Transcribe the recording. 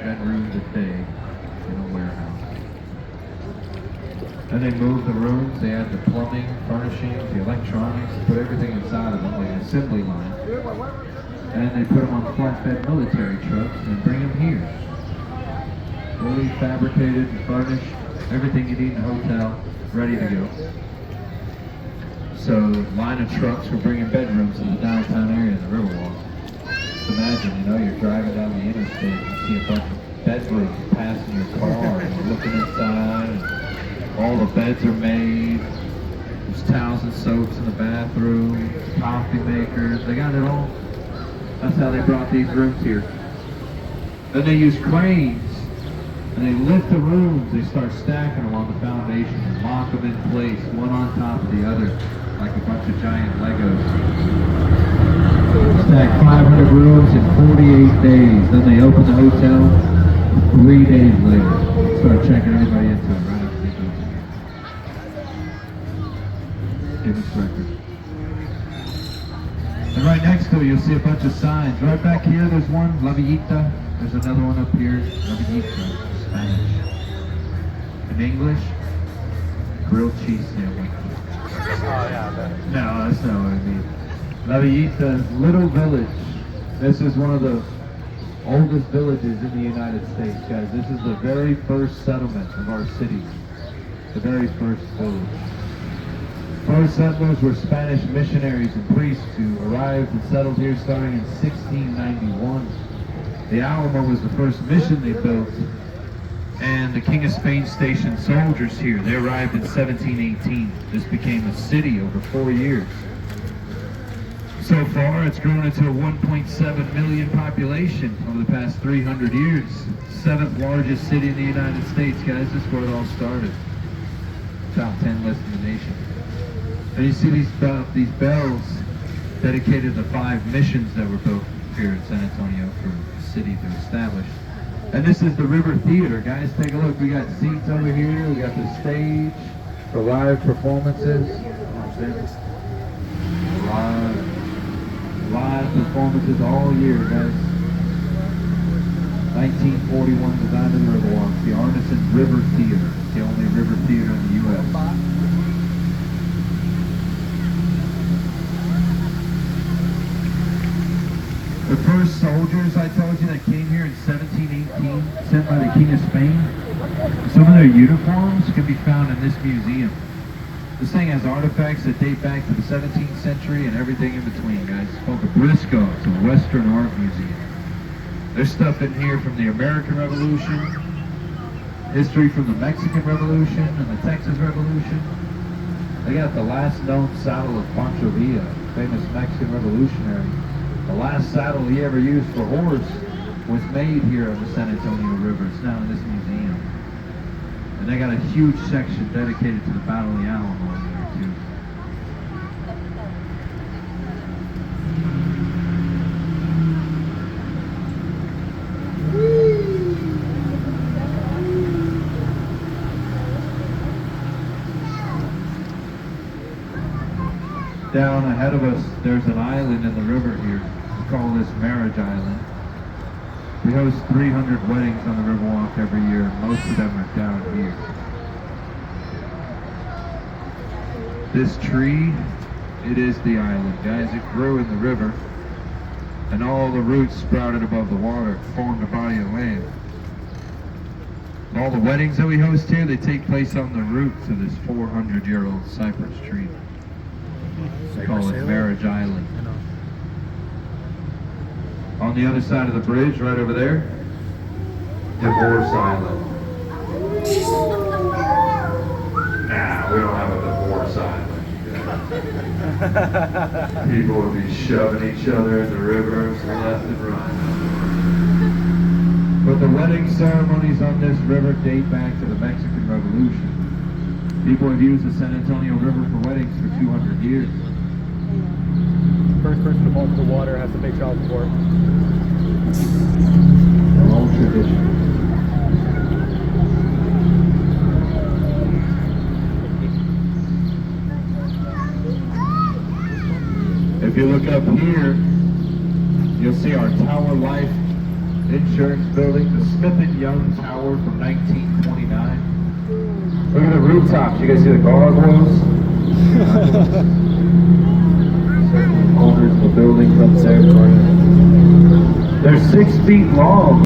bedrooms a day in a warehouse. And they moved the rooms, they had the plumbing, furnishings, the electronics, put everything inside of them like an assembly line. And they put them on flatbed military trucks and bring them here. Fully fabricated and furnished, everything you need in a hotel, ready to go. So, line of trucks were bringing bedrooms in the downtown area in the Riverwalk. Just imagine, you know, you're driving down the interstate and you see a bunch of bedrooms passing your car and you're looking inside and all the beds are made. There's towels and soaps in the bathroom, coffee makers, they got it all. That's how they brought these rooms here. Then they use cranes and they lift the rooms, they start stacking them on the foundation and lock them in place, one on top of the other, like a bunch of giant Legos. Stacked 500 rooms in 48 days. Then they open the hotel 3 days later. Start checking everybody into it right after they built it. Guinness record. And right next to it, you'll see a bunch of signs. Right back here, there's one, La Villita. There's another one up here, La Villita, Spanish. In English, grilled cheese sandwich. Oh yeah. No, that's not what I mean. La Villita, little village. This is one of the oldest villages in the United States, guys. This is the very first settlement of our city. The very first village. First settlers were Spanish missionaries and priests who arrived and settled here starting in 1691. The Alamo was the first mission they built, and the King of Spain stationed soldiers here. They arrived in 1718. This became a city over 4 years. So far, it's grown into a 1.7 million population over the past 300 years. 7th largest city in the United States, guys. This is where it all started. Top 10 list in the nation. And you see these bells dedicated to 5 missions that were built here in San Antonio for the city to establish. And this is the River Theater, guys. Take a look. We got seats over here. We got the stage for live performances. Live performances all year, guys. 1941 designed in the Riverwalk. The Arneson River Theater. It's the only river theater in the U.S. The first soldiers I told you that came here in 1718, sent by the King of Spain, some of their uniforms can be found in this museum. This thing has artifacts that date back to the 17th century and everything in between, guys. It's called the Briscoe. It's a Western art museum. There's stuff in here from the American Revolution, history from the Mexican Revolution and the Texas Revolution. They got the last known saddle of Pancho Villa, famous Mexican revolutionary. The last saddle he ever used for horse was made here on the San Antonio River. It's now in this museum. And they got a huge section dedicated to the Battle of the Alamo over there too. Down ahead of us, there's an island in the river here. We call this Marriage Island. We host 300 weddings on the Riverwalk every year, and most of them are down here. This tree, it is the island, guys. It grew in the river, and all the roots sprouted above the water, formed a body of land. And all the weddings that we host here, they take place on the roots of this 400-year-old cypress tree. We call it Marriage Island. On the other side of the bridge, right over there, Divorce Island. Nah, we don't have a divorce island. People would be shoving each other in the rivers left and right. But the wedding ceremonies on this river date back to the Mexican Revolution. People have used the San Antonio River for weddings for 200 years. First person to fall into the water has to pay child support. An old tradition. If you look up here, you'll see our Tower Life Insurance building, the Smith and Young Tower from 1929. Look at the rooftops. You guys see the gargoyles? Certain corners of the buildings up there. They're 6 feet long.